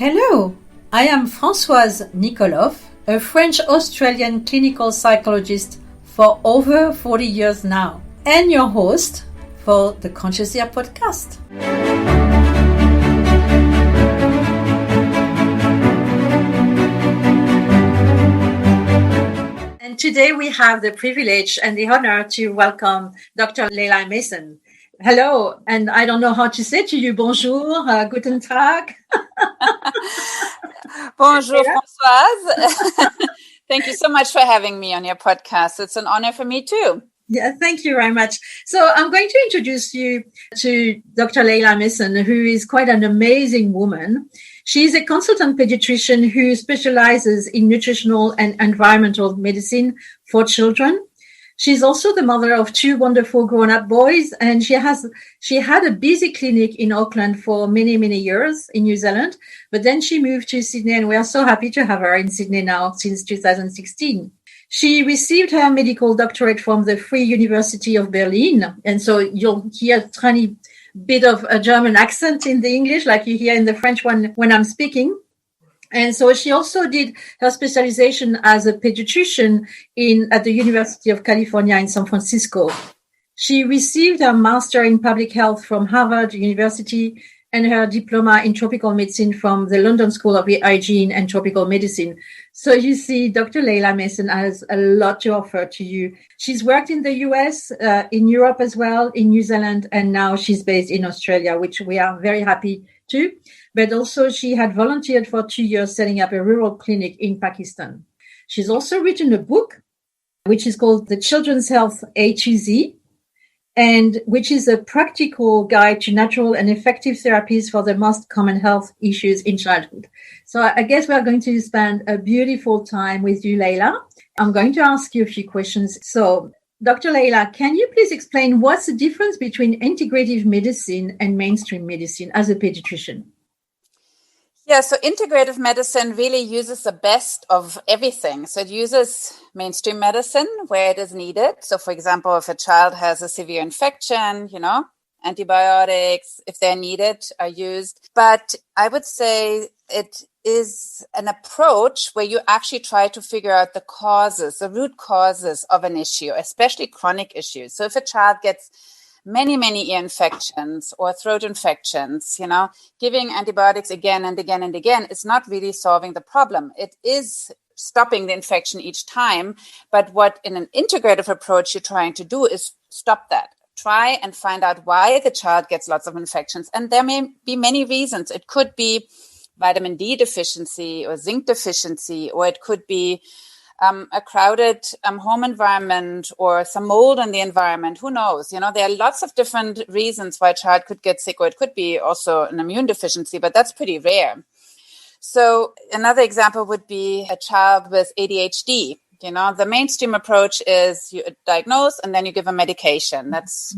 Hello, I am Françoise Nikolov, a French-Australian clinical psychologist for over 40 years now, and your host for the Conscious Ear podcast. And today we have the privilege and the honor to welcome Dr. Leila Messen. Hello, and I don't know how to say to you, bonjour, guten tag. Bonjour, Françoise. Thank you so much for having me on your podcast. It's an honor for me too. Yeah, thank you very much. So I'm going to introduce you to Dr. Leila Messen, who is quite an amazing woman. She's a consultant pediatrician who specializes in nutritional and environmental medicine for children. She's also the mother of two wonderful grown-up boys, and she had a busy clinic in Auckland for many, many years in New Zealand, but then she moved to Sydney, and we are so happy to have her in Sydney now since 2016. She received her medical doctorate from the Free University of Berlin, and so you'll hear a tiny bit of a German accent in the English, like you hear in the French one when I'm speaking. And so she also did her specialization as a pediatrician at the University of California in San Francisco. She received her master in public health from Harvard University and her diploma in tropical medicine from the London School of Hygiene and Tropical Medicine. So you see, Dr. Leila Messen has a lot to offer to you. She's worked in the US, in Europe as well, in New Zealand, and now she's based in Australia, which we are very happy to. But also she had volunteered for 2 years setting up a rural clinic in Pakistan. She's also written a book, which is called The Children's Health A to Z, and which is a practical guide to natural and effective therapies for the most common health issues in childhood. So I guess we are going to spend a beautiful time with you, Leila. I'm going to ask you a few questions. So, Dr. Leila, can you please explain what's the difference between integrative medicine and mainstream medicine as a pediatrician? Yeah, so integrative medicine really uses the best of everything. So it uses mainstream medicine where it is needed. So, for example, if a child has a severe infection, antibiotics, if they're needed, are used. But I would say it is an approach where you actually try to figure out the root causes of an issue, especially chronic issues. So if a child gets many ear infections or throat infections, giving antibiotics again and again and again is not really solving the problem. It is stopping the infection each time. But what in an integrative approach you're trying to do is stop that. Try and find out why the child gets lots of infections. And there may be many reasons. It could be vitamin D deficiency or zinc deficiency, or it could be a crowded home environment or some mold in the environment. Who knows? There are lots of different reasons why a child could get sick, or it could be also an immune deficiency, but that's pretty rare. So another example would be a child with ADHD. The mainstream approach is you diagnose and then you give a medication. That's,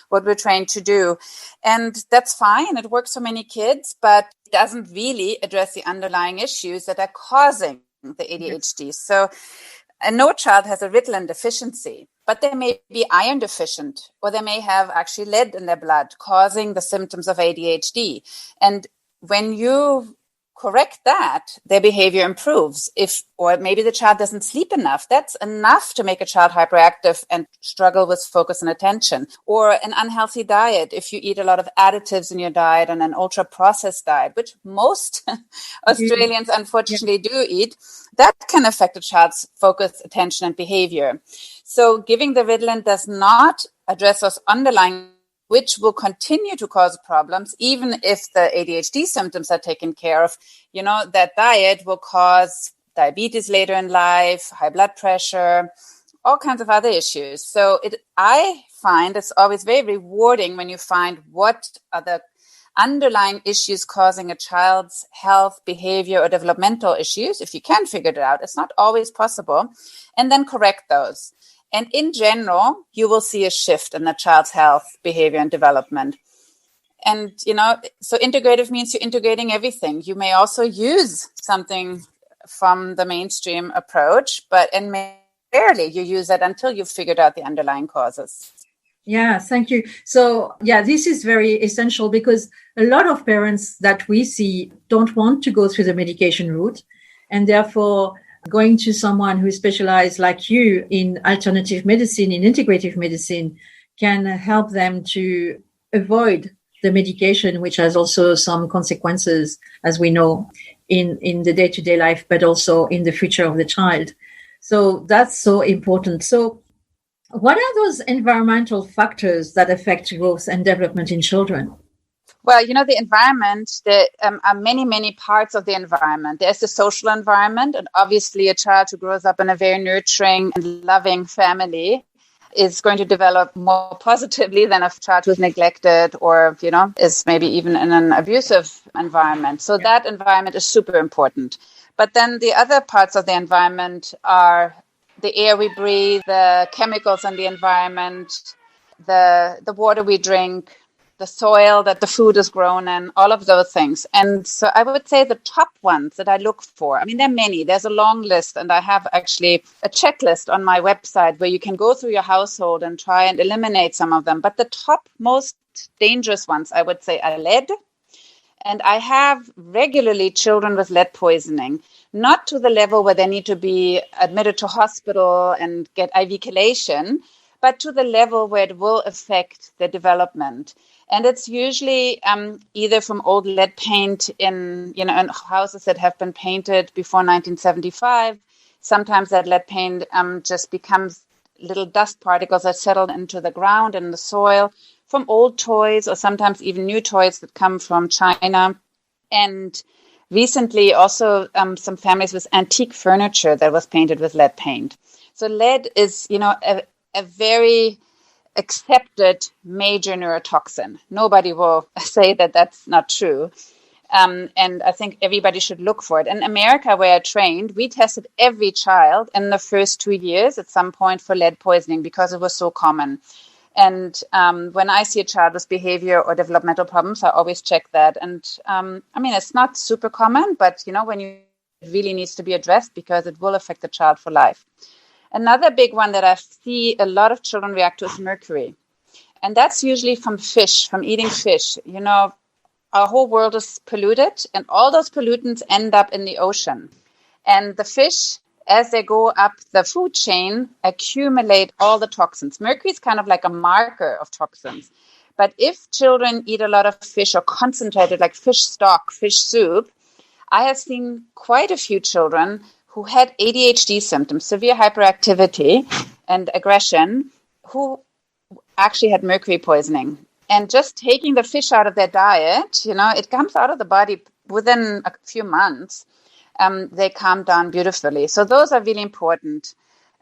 what we're trained to do. And that's fine. It works for many kids, but it doesn't really address the underlying issues that are causing the ADHD. So no child has a Ritalin deficiency, but they may be iron deficient, or they may have actually lead in their blood causing the symptoms of ADHD. And when you correct that, their behavior improves. Or maybe the child doesn't sleep enough. That's enough to make a child hyperactive and struggle with focus and attention. Or an unhealthy diet. If you eat a lot of additives in your diet and an ultra-processed diet, which most Australians unfortunately do eat, that can affect a child's focus, attention, and behavior. So giving the Ritalin does not address those underlying, which will continue to cause problems, even if the ADHD symptoms are taken care of. That diet will cause diabetes later in life, high blood pressure, all kinds of other issues. So I find it's always very rewarding when you find what are the underlying issues causing a child's health, behavior, or developmental issues. If you can figure it out, it's not always possible, and then correct those. And in general, you will see a shift in the child's health, behavior, and development. And, so integrative means you're integrating everything. You may also use something from the mainstream approach, but rarely you use it until you've figured out the underlying causes. Yeah, thank you. So, yeah, this is very essential because a lot of parents that we see don't want to go through the medication route, and therefore going to someone who specializes like you in alternative medicine, in integrative medicine, can help them to avoid the medication, which has also some consequences, as we know, in the day-to-day life, but also in the future of the child. So that's so important. So what are those environmental factors that affect growth and development in children? Well, the environment, there are many, many parts of the environment. There's the social environment, and obviously a child who grows up in a very nurturing and loving family is going to develop more positively than a child who's neglected or, is maybe even in an abusive environment. So that environment is super important. But then the other parts of the environment are the air we breathe, the chemicals in the environment, the water we drink, the soil that the food is grown in, all of those things. And so I would say the top ones that I look for, there are many. There's a long list, and I have actually a checklist on my website where you can go through your household and try and eliminate some of them. But the top most dangerous ones, I would say, are lead. And I have regularly children with lead poisoning, not to the level where they need to be admitted to hospital and get IV chelation, but to the level where it will affect their development. And it's usually either from old lead paint in houses that have been painted before 1975. Sometimes that lead paint just becomes little dust particles that settle into the ground and the soil, from old toys or sometimes even new toys that come from China. And recently also some families with antique furniture that was painted with lead paint. So lead is, a very accepted major neurotoxin. Nobody will say that that's not true. And I think everybody should look for it. In America, where I trained, we tested every child in the first 2 years at some point for lead poisoning because it was so common. And when I see a child with behavior or developmental problems, I always check that. And it's not super common, but, when it really needs to be addressed because it will affect the child for life. Another big one that I see a lot of children react to is mercury. And that's usually from fish, from eating fish. Our whole world is polluted, and all those pollutants end up in the ocean. And the fish, as they go up the food chain, accumulate all the toxins. Mercury is kind of like a marker of toxins. But if children eat a lot of fish or concentrated, like fish stock, fish soup, I have seen quite a few children who had ADHD symptoms, severe hyperactivity and aggression, who actually had mercury poisoning. And just taking the fish out of their diet, it comes out of the body within a few months. They calm down beautifully. So those are really important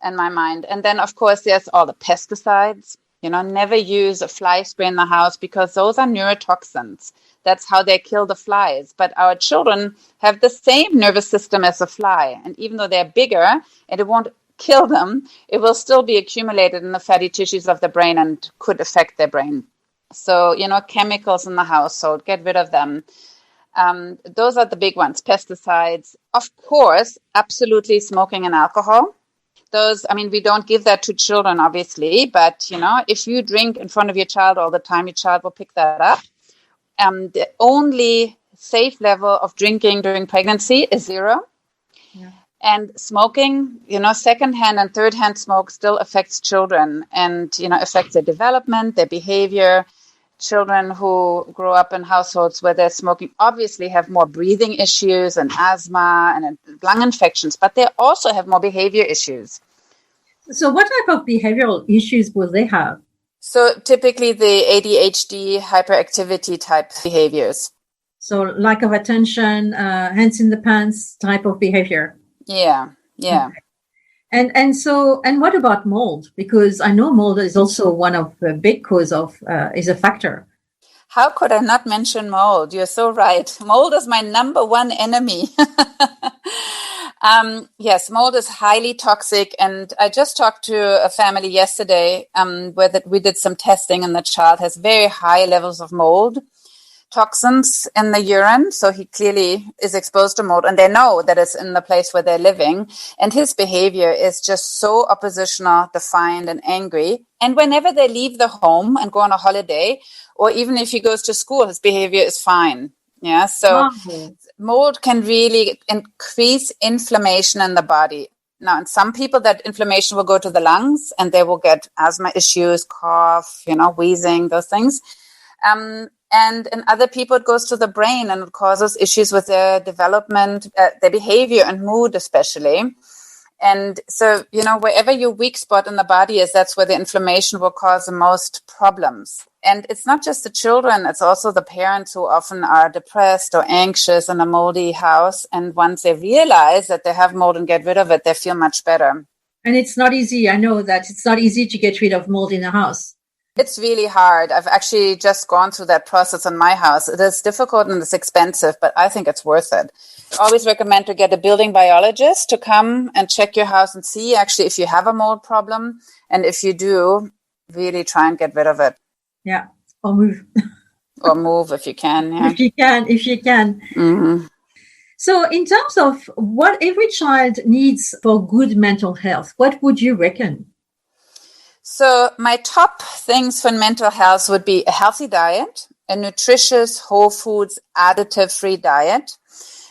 in my mind. And then, of course, there's all the pesticides. Never use a fly spray in the house because those are neurotoxins. That's how they kill the flies. But our children have the same nervous system as a fly. And even though they're bigger and it won't kill them, it will still be accumulated in the fatty tissues of the brain and could affect their brain. So, chemicals in the household, get rid of them. Those are the big ones. Pesticides. Of course, absolutely smoking and alcohol. Those, we don't give that to children, obviously. But, if you drink in front of your child all the time, your child will pick that up. The only safe level of drinking during pregnancy is 0. Yeah. And smoking, secondhand and third-hand smoke still affects children and, affects their development, their behavior. Children who grow up in households where they're smoking obviously have more breathing issues and asthma and lung infections, but they also have more behavior issues. So what type of behavioral issues will they have? So typically the ADHD hyperactivity type behaviors. So lack of attention, hands in the pants type of behavior. Yeah. Okay. And what about mold? Because I know mold is also one of the big cause of, is a factor. How could I not mention mold? You're so right. Mold is my number one enemy. Yes, mold is highly toxic. And I just talked to a family yesterday where we did some testing and the child has very high levels of mold, toxins in the urine. So he clearly is exposed to mold, and they know that it's in the place where they're living. And his behavior is just so oppositional, defiant, and angry. And whenever they leave the home and go on a holiday, or even if he goes to school, his behavior is fine. Yeah. So mold can really increase inflammation in the body. Now, in some people, that inflammation will go to the lungs and they will get asthma issues, cough, wheezing, those things. And in other people, it goes to the brain and it causes issues with their development, their behavior and mood especially. And so, wherever your weak spot in the body is, that's where the inflammation will cause the most problems. And it's not just the children, it's also the parents who often are depressed or anxious in a moldy house. And once they realize that they have mold and get rid of it, they feel much better. And it's not easy. I know that it's not easy to get rid of mold in a house. It's really hard. I've actually just gone through that process in my house. It is difficult and it's expensive, but I think it's worth it. I always recommend to get a building biologist to come and check your house and see actually if you have a mold problem. And if you do, really try and get rid of it. Yeah, or move. Or move if you can. Yeah. If you can. Mm-hmm. So in terms of what every child needs for good mental health, what would you reckon? So my top things for mental health would be a healthy diet, a nutritious, whole foods, additive-free diet,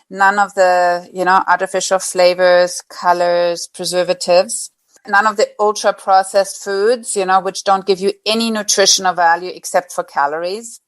none of the, artificial flavors, colors, preservatives, none of the ultra-processed foods, which don't give you any nutritional value except for calories.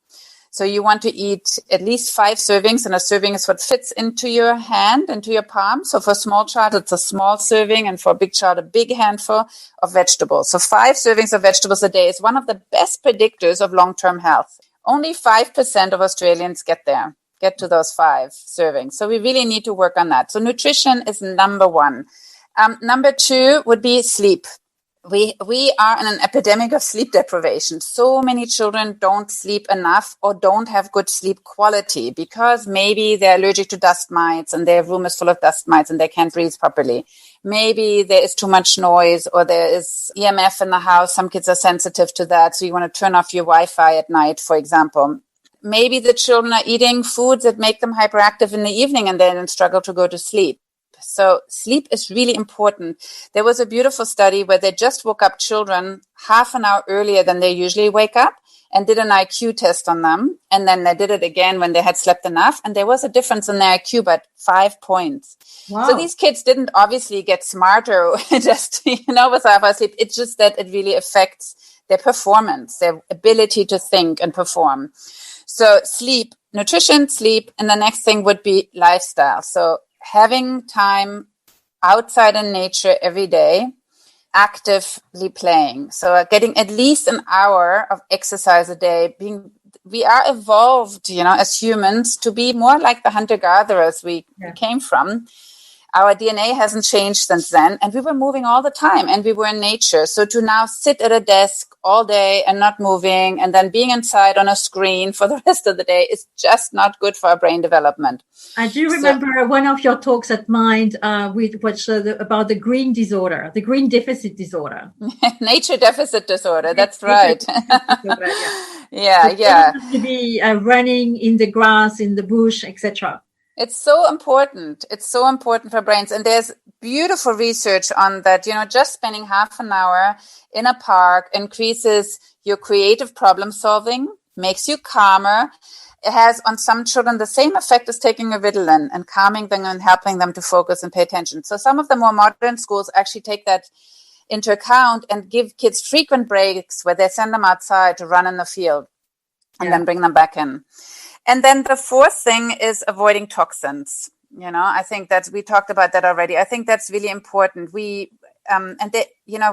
So you want to eat at least 5 servings, and a serving is what fits into your hand, into your palm. So for a small child, it's a small serving, and for a big child, a big handful of vegetables. So 5 servings of vegetables a day is one of the best predictors of long-term health. Only 5% of Australians get to those 5 servings. So we really need to work on that. So nutrition is number 1. Number 2 would be sleep. We are in an epidemic of sleep deprivation. So many children don't sleep enough or don't have good sleep quality because maybe they're allergic to dust mites and their room is full of dust mites and they can't breathe properly. Maybe there is too much noise or there is EMF in the house. Some kids are sensitive to that. So you want to turn off your Wi-Fi at night, for example. Maybe the children are eating foods that make them hyperactive in the evening and then struggle to go to sleep. So sleep is really important. There was a beautiful study where they just woke up children half an hour earlier than they usually wake up and did an IQ test on them. And then they did it again when they had slept enough. And there was a difference in their IQ, but 5 points. Wow. So these kids didn't obviously get smarter just, with half sleep. It's just that it really affects their performance, their ability to think and perform. So sleep, nutrition, sleep. And the next thing would be lifestyle. So having time outside in nature every day, actively playing. So getting at least an hour of exercise a day. We are evolved, as humans to be more like the hunter-gatherers we came from. Our DNA hasn't changed since then, and we were moving all the time, and we were in nature. So to now sit at a desk all day and not moving, and then being inside on a screen for the rest of the day is just not good for our brain development. I do remember one of your talks at Mind about the green disorder, the green deficit disorder. Nature deficit disorder, that's right. Yeah. To be running in the grass, in the bush, etc. It's so important. It's so important for brains. And there's beautiful research on that, just spending half an hour in a park increases your creative problem solving, makes you calmer. It has on some children the same effect as taking a Ritalin and calming them and helping them to focus and pay attention. So some of the more modern schools actually take that into account and give kids frequent breaks where they send them outside to run in the field and then bring them back in. And then the 4th thing is avoiding toxins. I think we talked about that already. I think that's really important.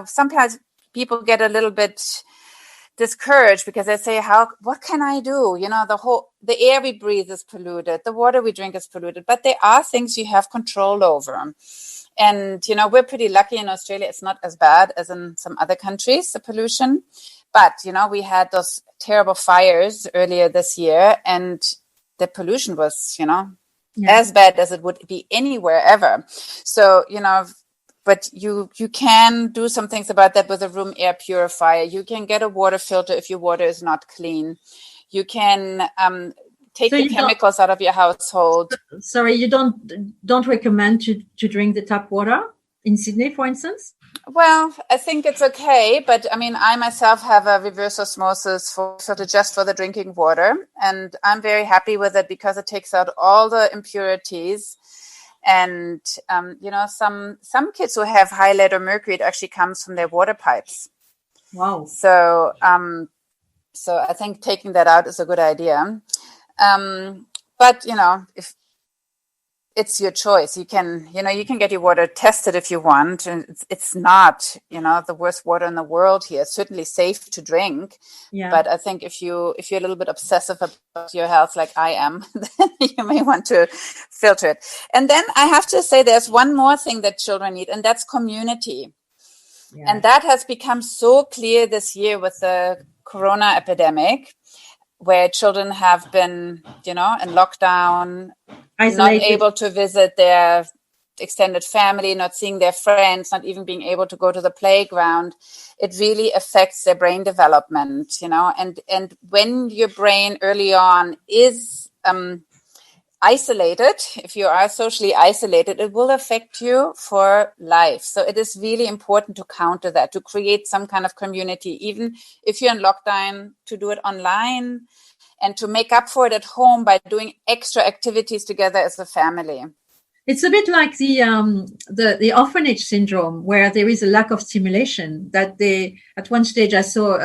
Sometimes people get a little bit discouraged because they say, what can I do? The air we breathe is polluted. The water we drink is polluted, but there are things you have control over. And, we're pretty lucky in Australia. It's not as bad as in some other countries, the pollution. But, we had those terrible fires earlier this year and the pollution was, as bad as it would be anywhere ever. So, but you can do some things about that with a room air purifier. You can get a water filter if your water is not clean. You can take the chemicals out of your household. Sorry, you don't recommend to drink the tap water in Sydney, for instance? Well, I think it's okay, but I mean, I myself have a reverse osmosis filter just for the drinking water, and I'm very happy with it because it takes out all the impurities. And some kids who have high lead or mercury, it actually comes from their water pipes. Wow. So I think taking that out is a good idea. But if it's your choice, you can get your water tested if you want, and it's not the worst water in the world here. It's certainly safe to drink. Yeah. But I think if you're a little bit obsessive about your health like I am, then you may want to filter it. And then I have to say there's one more thing that children need, and that's community. Yeah. And that has become so clear this year with the corona epidemic, where children have been, in lockdown, isolated, not able to visit their extended family, not seeing their friends, not even being able to go to the playground. It really affects their brain development, and when your brain early on is isolated, if you are socially isolated, it will affect you for life. So it is really important to counter that, to create some kind of community, even if you're in lockdown, to do it online and to make up for it at home by doing extra activities together as a family. It's a bit like the orphanage syndrome, where there is a lack of stimulation. That at one stage I saw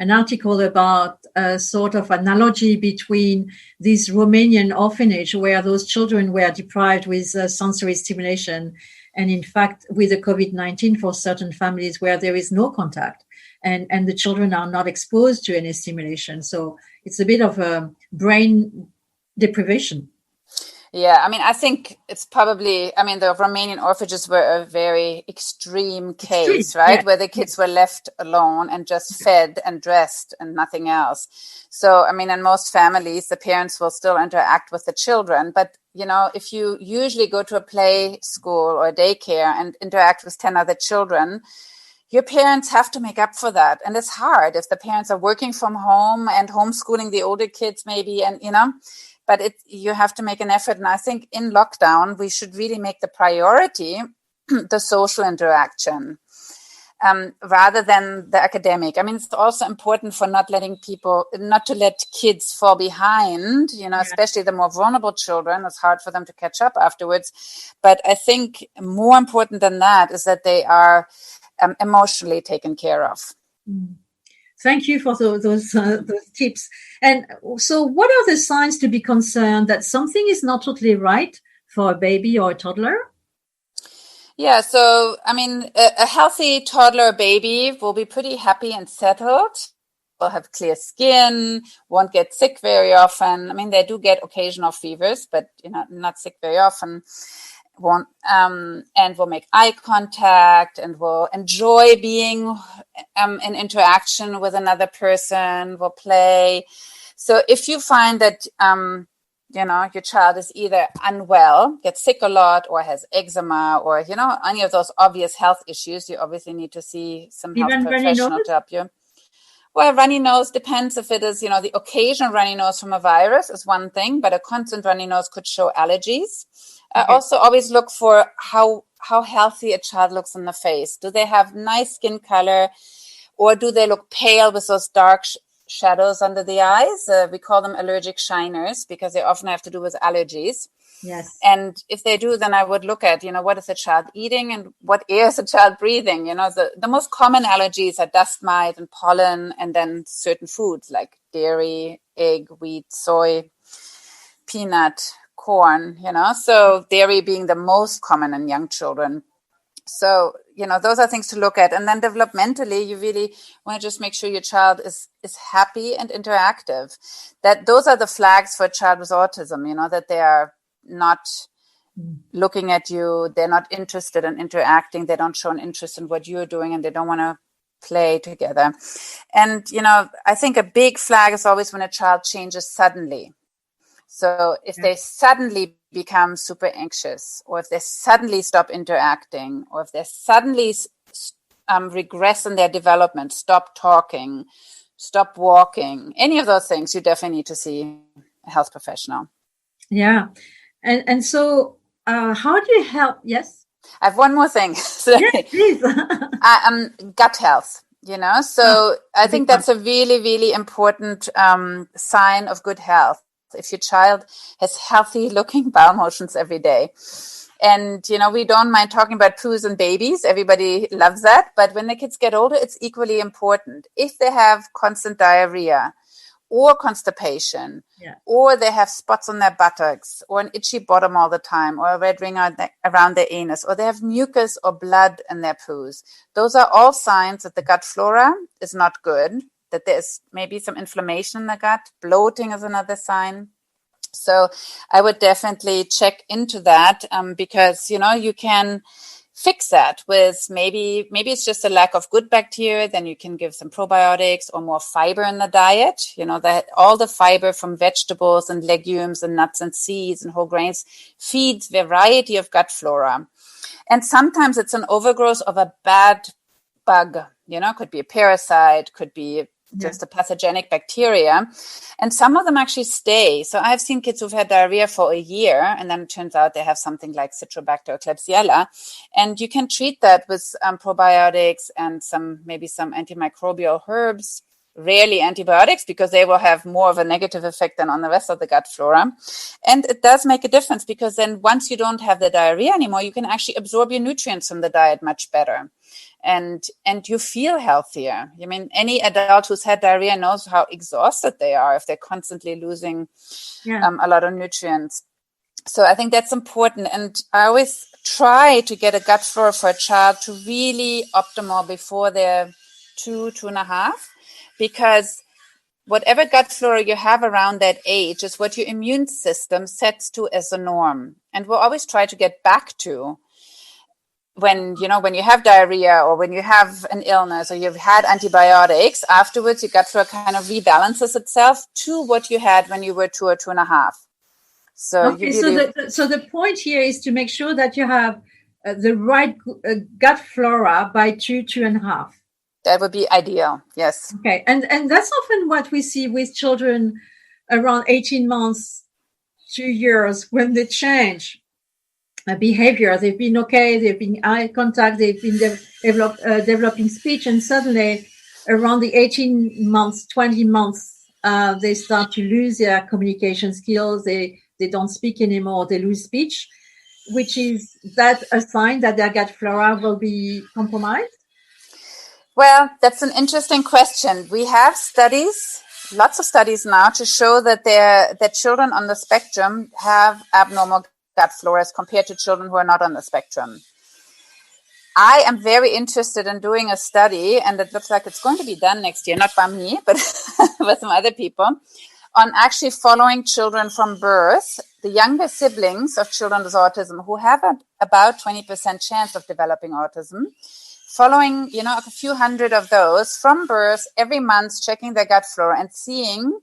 an article about a sort of analogy between this Romanian orphanage, where those children were deprived with sensory stimulation, and in fact with the COVID-19 for certain families where there is no contact, and the children are not exposed to any stimulation. So it's a bit of a brain deprivation. Yeah, I mean, I think it's probably, the Romanian orphanages were a very extreme case, right? Yeah. Where the kids were left alone and just fed and dressed and nothing else. So, in most families, the parents will still interact with the children. But, if you usually go to a play school or a daycare and interact with 10 other children, your parents have to make up for that. And it's hard if the parents are working from home and homeschooling the older kids maybe, and, but you have to make an effort. And I think in lockdown, we should really make the priority the social interaction rather than the academic. It's also important for not to let kids fall behind, especially the more vulnerable children. It's hard for them to catch up afterwards. But I think more important than that is that they are emotionally taken care of. Mm. Thank you for those tips. And so what are the signs to be concerned that something is not totally right for a baby or a toddler? Yeah, so, a healthy toddler baby will be pretty happy and settled, will have clear skin, won't get sick very often. They do get occasional fevers, but, not sick very often. Won't and will make eye contact and will enjoy being in interaction with another person, will play. So if you find that your child is either unwell, gets sick a lot, or has eczema, or any of those obvious health issues, you obviously need to see some health professional to help you. Well, runny nose depends if it is, the occasional runny nose from a virus is one thing, but a constant runny nose could show allergies. Okay. I also always look for how healthy a child looks in the face. Do they have nice skin color, or do they look pale with those dark shadows under the eyes? We call them allergic shiners because they often have to do with allergies. Yes. And if they do, then I would look at, what is the child eating and what air is the child breathing? The most common allergies are dust mite and pollen, and then certain foods like dairy, egg, wheat, soy, peanut, corn, so dairy being the most common in young children. So, those are things to look at. And then developmentally, you really want to just make sure your child is happy and interactive. That those are the flags for a child with autism, that they are not looking at you, they're not interested in interacting, they don't show an interest in what you're doing, and they don't want to play together. And, I think a big flag is always when a child changes suddenly. So if they suddenly become super anxious, or if they suddenly stop interacting, or if they suddenly regress in their development, stop talking, stop walking, any of those things you definitely need to see. health professional. Yeah. And so how do you help? Yes? I have one more thing. Yes, please. Gut health, so I think that's a really, really important sign of good health. If your child has healthy looking bowel motions every day. And, we don't mind talking about poos and babies. Everybody loves that. But when the kids get older, it's equally important. If they have constant diarrhea or constipation, or they have spots on their buttocks, or an itchy bottom all the time, or a red ring around their anus, or they have mucus or blood in their poos, those are all signs that the gut flora is not good, that there's maybe some inflammation in the gut. Bloating is another sign. So I would definitely check into that because, you can fix that with maybe it's just a lack of good bacteria. Then you can give some probiotics or more fiber in the diet. That all the fiber from vegetables and legumes and nuts and seeds and whole grains feeds variety of gut flora. And sometimes it's an overgrowth of a bad bug, could be a parasite, could be just a pathogenic bacteria. And some of them actually stay. So I've seen kids who've had diarrhea for a year, and then it turns out they have something like Citrobacter or Klebsiella. And you can treat that with probiotics and maybe some antimicrobial herbs, rarely antibiotics, because they will have more of a negative effect than on the rest of the gut flora. And it does make a difference, because then once you don't have the diarrhea anymore, you can actually absorb your nutrients from the diet much better. And you feel healthier. I mean, any adult who's had diarrhea knows how exhausted they are if they're constantly losing a lot of nutrients. So I think that's important. And I always try to get a gut flora for a child to really optimal before they're 2.5, because whatever gut flora you have around that age is what your immune system sets to as a norm. And we'll always try to get back to when you have diarrhea or when you have an illness or you've had antibiotics, afterwards your gut flora kind of rebalances itself to what you had when you were 2 or 2.5. So so the point here is to make sure that you have the right gut flora by 2.5. That would be ideal. Yes. Okay. And that's often what we see with children around 18 months, 2 years, when they change behavior. They've been okay. They've been eye contact. They've been developing speech. And suddenly around the 18 months, 20 months, they start to lose their communication skills. They don't speak anymore. They lose speech, which is that a sign that their gut flora will be compromised? Well, that's an interesting question. We have studies, lots of studies now, to show that children on the spectrum have abnormal gut floras compared to children who are not on the spectrum. I am very interested in doing a study, and it looks like it's going to be done next year, not by me, but with some other people, on actually following children from birth, the younger siblings of children with autism who have about 20% chance of developing autism, following, a few hundred of those from birth every month, checking their gut flora and seeing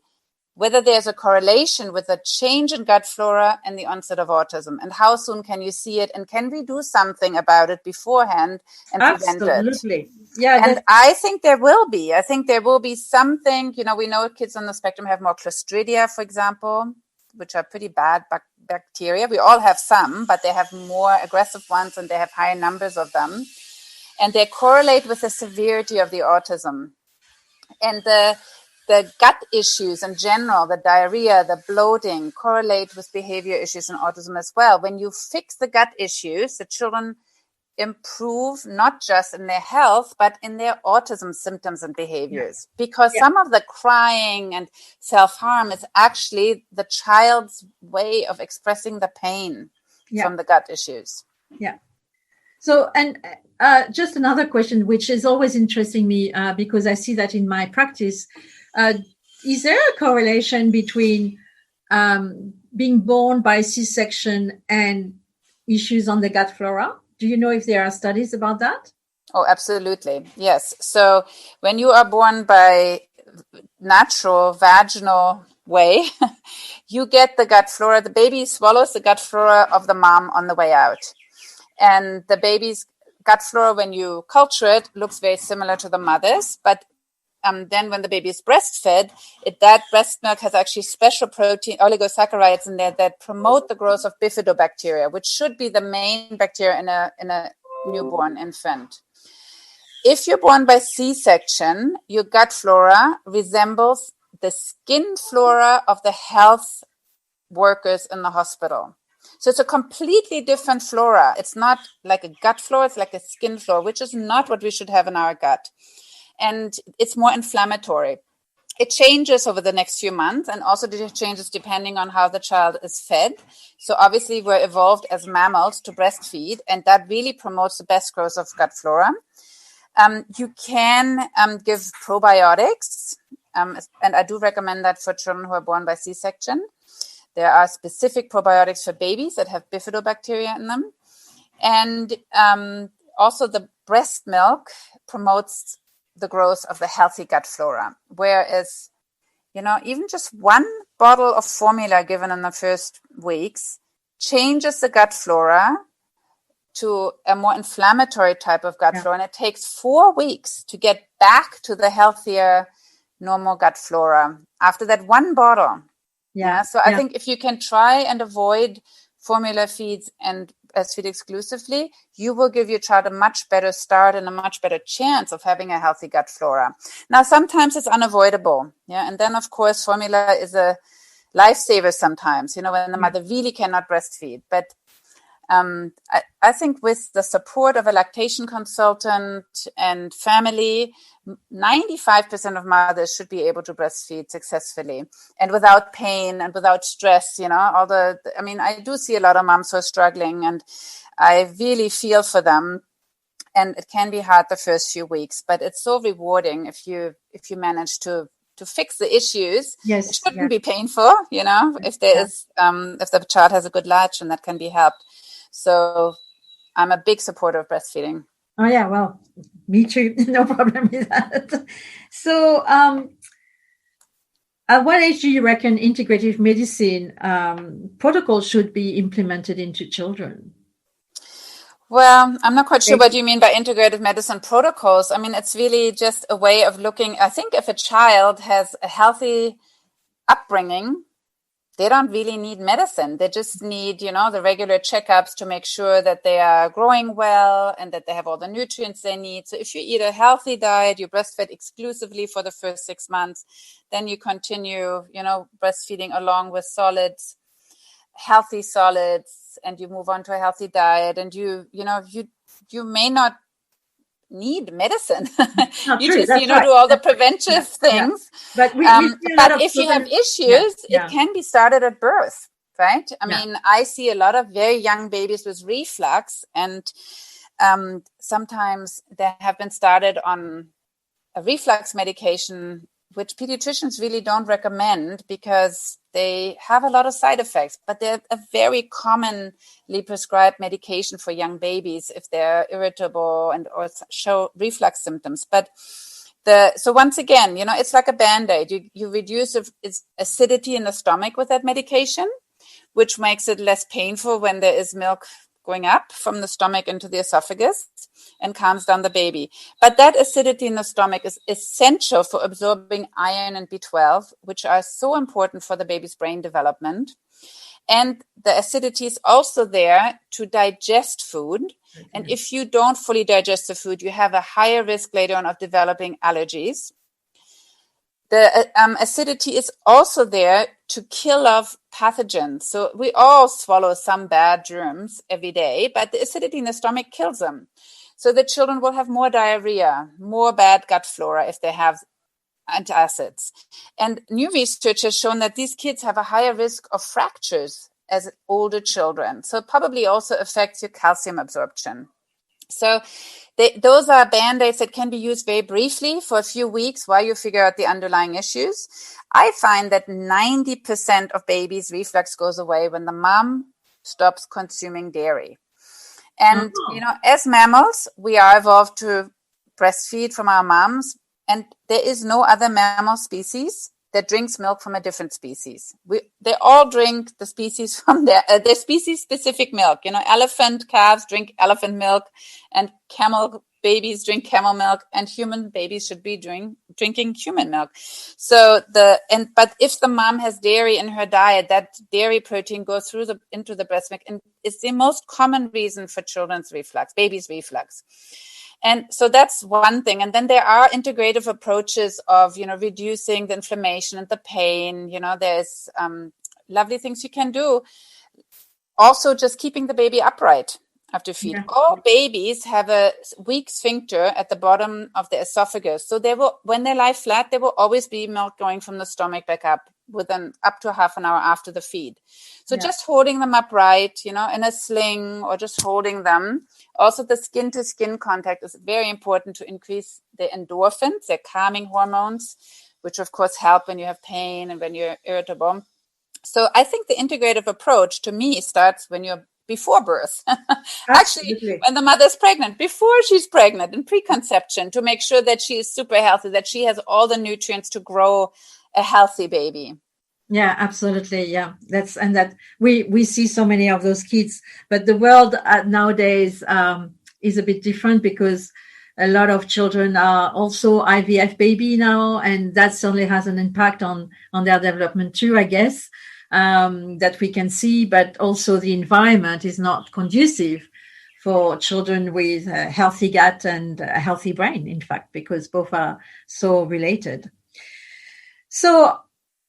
whether there's a correlation with a change in gut flora and the onset of autism, and how soon can you see it, and can we do something about it beforehand and prevent it? Absolutely. Yeah. And I think there will be. I think there will be something, we know kids on the spectrum have more Clostridia, for example, which are pretty bad bacteria. We all have some, but they have more aggressive ones and they have higher numbers of them. And they correlate with the severity of the autism. And the gut issues in general, the diarrhea, the bloating, correlate with behavior issues in autism as well. When you fix the gut issues, the children improve not just in their health, but in their autism symptoms and behaviors. Because some of the crying and self-harm is actually the child's way of expressing the pain from the gut issues. Yeah. So, and just another question, which is always interesting me because I see that in my practice. Is there a correlation between being born by C-section and issues on the gut flora? Do you know if there are studies about that? Oh, absolutely. Yes. So when you are born by natural vaginal way, you get the gut flora. The baby swallows the gut flora of the mom on the way out. And the baby's gut flora, when you culture it, looks very similar to the mother's, but then when the baby is breastfed, that breast milk has actually special protein, oligosaccharides in there that promote the growth of bifidobacteria, which should be the main bacteria in a newborn infant. If you're born by C-section, your gut flora resembles the skin flora of the health workers in the hospital. So it's a completely different flora. It's not like a gut flora, it's like a skin flora, which is not what we should have in our gut. And it's more inflammatory. It changes over the next few months, and also it changes depending on how the child is fed. So obviously we're evolved as mammals to breastfeed, and that really promotes the best growth of gut flora. You can give probiotics, and I do recommend that for children who are born by C-section. There are specific probiotics for babies that have bifidobacteria in them. And also the breast milk promotes the growth of the healthy gut flora. Whereas, even just one bottle of formula given in the first weeks changes the gut flora to a more inflammatory type of gut flora. And it takes 4 weeks to get back to the healthier, normal gut flora after that one bottle. So I think if you can try and avoid formula feeds and breastfeed exclusively, you will give your child a much better start and a much better chance of having a healthy gut flora. Now, sometimes it's unavoidable. And then, of course, formula is a lifesaver sometimes, when the mother really cannot breastfeed. But I think with the support of a lactation consultant and family, 95% of mothers should be able to breastfeed successfully and without pain and without stress. I do see a lot of moms who are struggling, and I really feel for them. And it can be hard the first few weeks, but it's so rewarding if you manage to fix the issues. Yes, it shouldn't be painful, if there is, if the child has a good latch, and that can be helped. So I'm a big supporter of breastfeeding. Oh, yeah. Well, me too. No problem with that. So at what age do you reckon integrative medicine protocols should be implemented into children? Well, I'm not quite sure what you mean by integrative medicine protocols. I mean, it's really just a way of looking. I think if a child has a healthy upbringing, they don't really need medicine. They just need, the regular checkups to make sure that they are growing well and that they have all the nutrients they need. So if you eat a healthy diet, you breastfeed exclusively for the first 6 months, then you continue, breastfeeding along with solids, healthy solids, and you move on to a healthy diet. And you may not need medicine. You just do all the preventive things. But if you have issues, it can be started at birth, right? I mean, I see a lot of very young babies with reflux, and sometimes they have been started on a reflux medication, which pediatricians really don't recommend because they have a lot of side effects, but they're a very commonly prescribed medication for young babies if they're irritable or show reflux symptoms. But so once again, it's like a Band-Aid. You reduce acidity in the stomach with that medication, which makes it less painful when there is milk going up from the stomach into the esophagus and calms down the baby. But that acidity in the stomach is essential for absorbing iron and B12, which are so important for the baby's brain development. And the acidity is also there to digest food. And if you don't fully digest the food, you have a higher risk later on of developing allergies. The acidity is also there to kill off pathogens. So we all swallow some bad germs every day, but the acidity in the stomach kills them. So the children will have more diarrhea, more bad gut flora if they have antacids. And new research has shown that these kids have a higher risk of fractures as older children. So it probably also affects your calcium absorption. So those are Band-Aids that can be used very briefly for a few weeks while you figure out the underlying issues. I find that 90% of babies' reflux goes away when the mom stops consuming dairy. And, as mammals, we are evolved to breastfeed from our moms. And there is no other mammal species that drinks milk from a different species. They all drink the species from their species-specific milk. Elephant calves drink elephant milk, and camel babies drink camel milk, and human babies should be drinking human milk. But if the mom has dairy in her diet, that dairy protein goes into the breast milk, and it's the most common reason for babies' reflux. And so that's one thing. And then there are integrative approaches of, reducing the inflammation and the pain. There's lovely things you can do. Also, just keeping the baby upright after feed. Yeah. All babies have a weak sphincter at the bottom of the esophagus. So when they lie flat, there will always be milk going from the stomach back up up to half an hour after the feed. So just holding them upright, in a sling, or just holding them. Also, the skin-to-skin contact is very important to increase the endorphins, the calming hormones, which of course help when you have pain and when you're irritable. So I think the integrative approach to me starts when you're before birth. Actually, when the mother's pregnant, before she's pregnant, in preconception, to make sure that she is super healthy, that she has all the nutrients to grow a healthy baby. Yeah, absolutely. Yeah, that we see so many of those kids, but the world nowadays is a bit different, because a lot of children are also IVF baby now, and that certainly has an impact on their development too, I guess, that we can see. But also the environment is not conducive for children with a healthy gut and a healthy brain, in fact, because both are so related. So,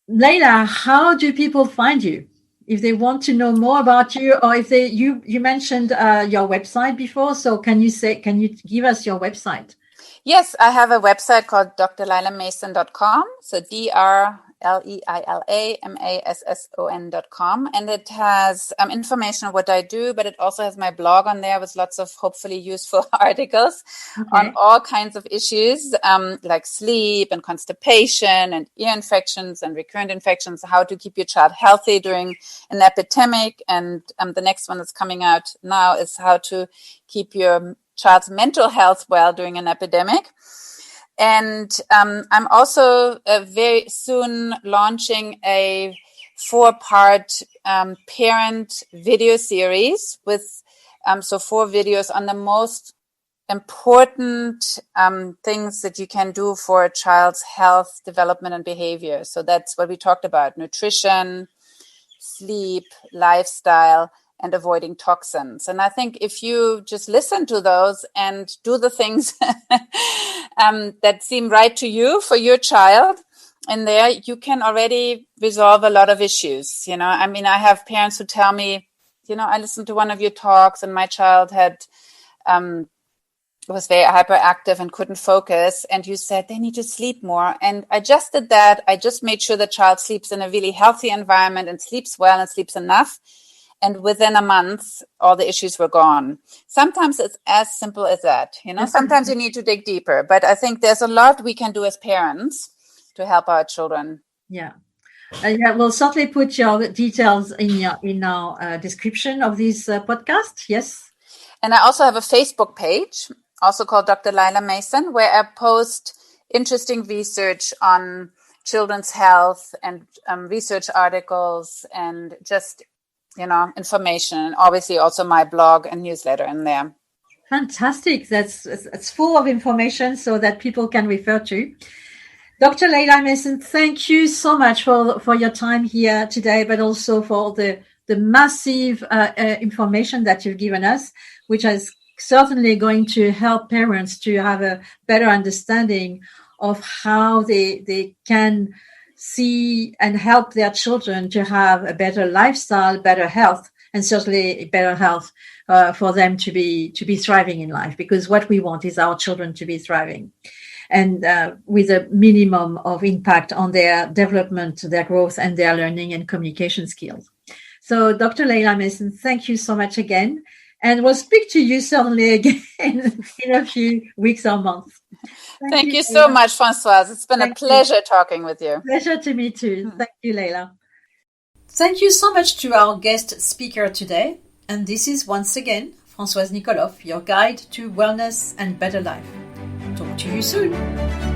Leila, how do people find you if they want to know more about you, or if you mentioned your website before? So can you give us your website? Yes, I have a website called drleilamasson.com. So DrLeilaMasson.com. And it has information on what I do, but it also has my blog on there with lots of hopefully useful articles on all kinds of issues, like sleep and constipation and ear infections and recurrent infections, how to keep your child healthy during an epidemic. And the next one that's coming out now is how to keep your child's mental health well during an epidemic. And I'm also very soon launching a 4-part parent video series with 4 videos on the most important things that you can do for a child's health, development, and behavior. So that's what we talked about: nutrition, sleep, lifestyle, and avoiding toxins. And I think if you just listen to those and do the things that seem right to you for your child in there, you can already resolve a lot of issues. I have parents who tell me, I listened to one of your talks and my child was very hyperactive and couldn't focus. And you said they need to sleep more. And I just did that. I just made sure the child sleeps in a really healthy environment and sleeps well and sleeps enough. And within a month, all the issues were gone. Sometimes it's as simple as that. Sometimes you need to dig deeper. But I think there's a lot we can do as parents to help our children. Yeah. We'll certainly put your details in our description of this podcast. Yes. And I also have a Facebook page, also called Dr. Leila Masson, where I post interesting research on children's health and research articles and just information, and obviously also my blog and newsletter in there. Fantastic. It's full of information so that people can refer to. Dr. Leila Messen, thank you so much for your time here today, but also for the massive information that you've given us, which is certainly going to help parents to have a better understanding of how they can see and help their children to have a better lifestyle, better health, and certainly better health for them to be thriving in life, because what we want is our children to be thriving and with a minimum of impact on their development, their growth, and their learning and communication skills. So Dr. Leila Messen, thank you so much again. And we'll speak to you certainly again in a few weeks or months. Thank you so much, Françoise. It's been a pleasure talking with you. Pleasure to me too. Thank you, Leila. Thank you so much to our guest speaker today. And this is once again Françoise Nikolov, your guide to wellness and better life. Talk to you soon.